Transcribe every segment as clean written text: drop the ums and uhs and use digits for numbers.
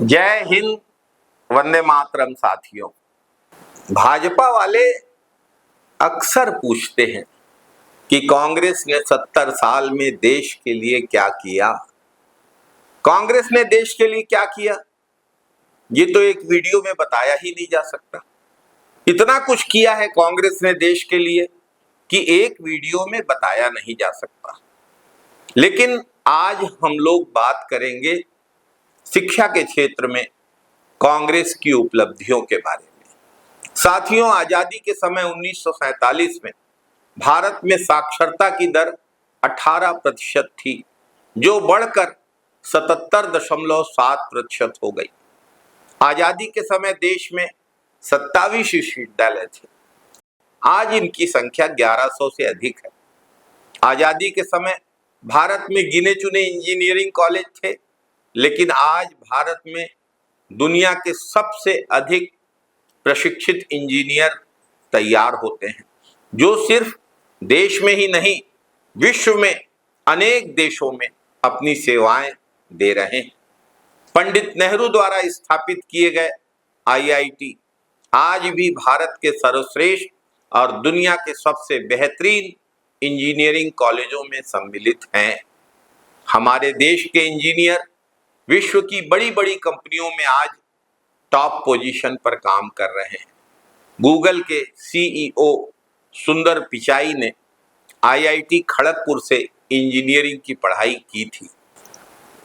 जय हिंद, वंदे मातरम। साथियों, भाजपा वाले अक्सर पूछते हैं कि कांग्रेस ने 70 साल में देश के लिए क्या किया। कांग्रेस ने देश के लिए क्या किया, ये तो एक वीडियो में बताया ही नहीं जा सकता। इतना कुछ किया है कांग्रेस ने देश के लिए कि एक वीडियो में बताया नहीं जा सकता। लेकिन आज हम लोग बात करेंगे शिक्षा के क्षेत्र में कांग्रेस की उपलब्धियों के बारे में। साथियों, आजादी के समय 1947 में भारत में साक्षरता की दर 18% थी, जो बढ़कर 77.7% हो गई। आजादी के समय देश में 27 विश्वविद्यालय थे, आज इनकी संख्या 1100 से अधिक है। आजादी के समय भारत में गिने चुने इंजीनियरिंग कॉलेज थे, लेकिन आज भारत में दुनिया के सबसे अधिक प्रशिक्षित इंजीनियर तैयार होते हैं, जो सिर्फ देश में ही नहीं, विश्व में अनेक देशों में अपनी सेवाएं दे रहे हैं। पंडित नेहरू द्वारा स्थापित किए गए आईआईटी आज भी भारत के सर्वश्रेष्ठ और दुनिया के सबसे बेहतरीन इंजीनियरिंग कॉलेजों में सम्मिलित हैं। हमारे देश के इंजीनियर विश्व की बड़ी बड़ी कंपनियों में आज टॉप पोजीशन पर काम कर रहे हैं। गूगल के सीईओ सुंदर पिचाई ने आईआईटी खड़गपुर से इंजीनियरिंग की पढ़ाई की थी।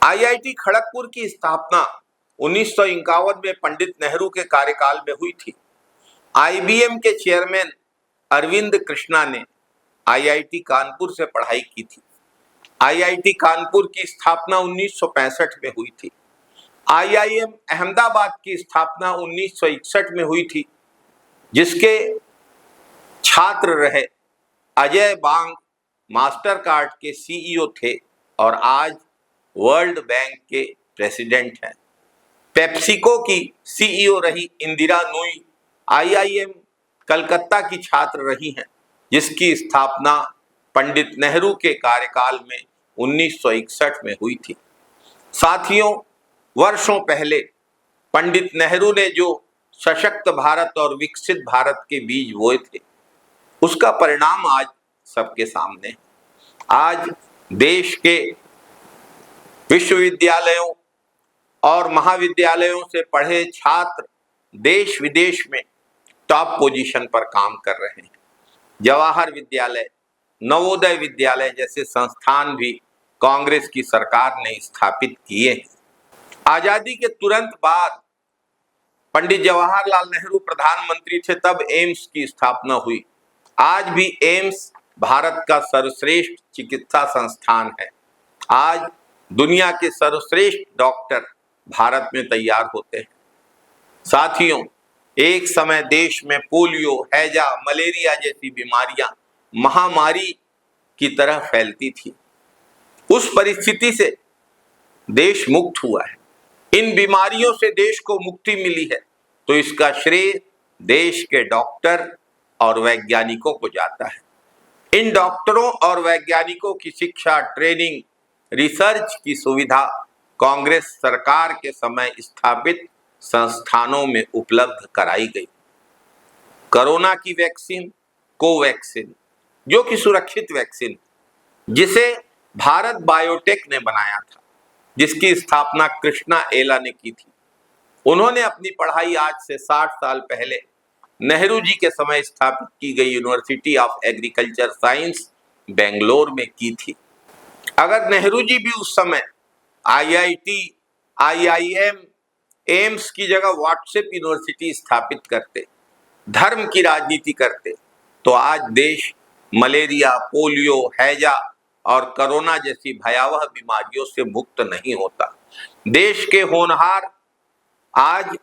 आईआईटी खड़गपुर की स्थापना 1951 में पंडित नेहरू के कार्यकाल में हुई थी। आईबीएम के चेयरमैन अरविंद कृष्णा ने आईआईटी कानपुर से पढ़ाई की थी। आईआईटी कानपुर की स्थापना 1965 में हुई थी। आईआईएम अहमदाबाद की स्थापना 1961 में हुई थी, जिसके छात्र रहे अजय बांग मास्टर कार्ड के सीईओ थे और आज वर्ल्ड बैंक के प्रेसिडेंट हैं। पेप्सिको की सीईओ रही इंदिरा नूई आईआईएम कलकत्ता की छात्र रही हैं, जिसकी स्थापना पंडित नेहरू के कार्यकाल में 1961 में हुई थी। साथियों, वर्षों पहले पंडित नेहरू ने जो सशक्त भारत और विकसित भारत के बीज बोए थे, उसका परिणाम आज सबके सामने है। आज देश के विश्वविद्यालयों और महाविद्यालयों से पढ़े छात्र देश विदेश में टॉप पोजीशन पर काम कर रहे हैं। जवाहर विद्यालय, नवोदय विद्यालय जैसे संस्थान भी कांग्रेस की सरकार ने स्थापित किए हैं। आजादी के तुरंत बाद पंडित जवाहरलाल नेहरू प्रधानमंत्री थे, तब एम्स की स्थापना हुई। आज भी एम्स भारत का सर्वश्रेष्ठ चिकित्सा संस्थान है। आज दुनिया के सर्वश्रेष्ठ डॉक्टर भारत में तैयार होते हैं। साथियों, एक समय देश में पोलियो, हैजा, मलेरिया जैसी बीमारियां महामारी की तरह फैलती थी। उस परिस्थिति से देश मुक्त हुआ है। इन बीमारियों से देश को मुक्ति मिली है, तो इसका श्रेय देश के डॉक्टर और वैज्ञानिकों को जाता है। इन डॉक्टरों और वैज्ञानिकों की शिक्षा, ट्रेनिंग, रिसर्च की सुविधा कांग्रेस सरकार के समय स्थापित संस्थानों में उपलब्ध कराई गई। कोरोना की वैक्सीन कोवैक्सीन, जो कि सुरक्षित वैक्सीन, जिसे भारत बायोटेक ने बनाया था, जिसकी स्थापना कृष्णा एला ने की थी। उन्होंने अपनी पढ़ाई आज से 60 साल पहले नेहरू जी के समय स्थापित की गई university of agriculture science Bangalore में की थी। अगर नेहरू जी भी उस समय आईआईटी, आईआईएम, एम्स की जगह व्हाट्सएप यूनिवर्सिटी स्थापित करते, धर्म की राजनीति करते, तो आज देश मलेरिया, पोलियो, हैजा और कोरोना जैसी भयावह बीमारियों से मुक्त नहीं होता। देश के होनहार आज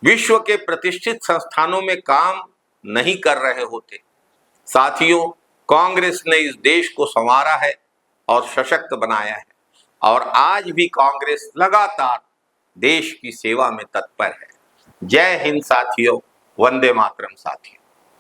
विश्व के प्रतिष्ठित संस्थानों में काम नहीं कर रहे होते। साथियों, कांग्रेस ने इस देश को संवारा है और सशक्त बनाया है, और आज भी कांग्रेस लगातार देश की सेवा में तत्पर है। जय हिंद साथियों, वंदे मातरम साथियों।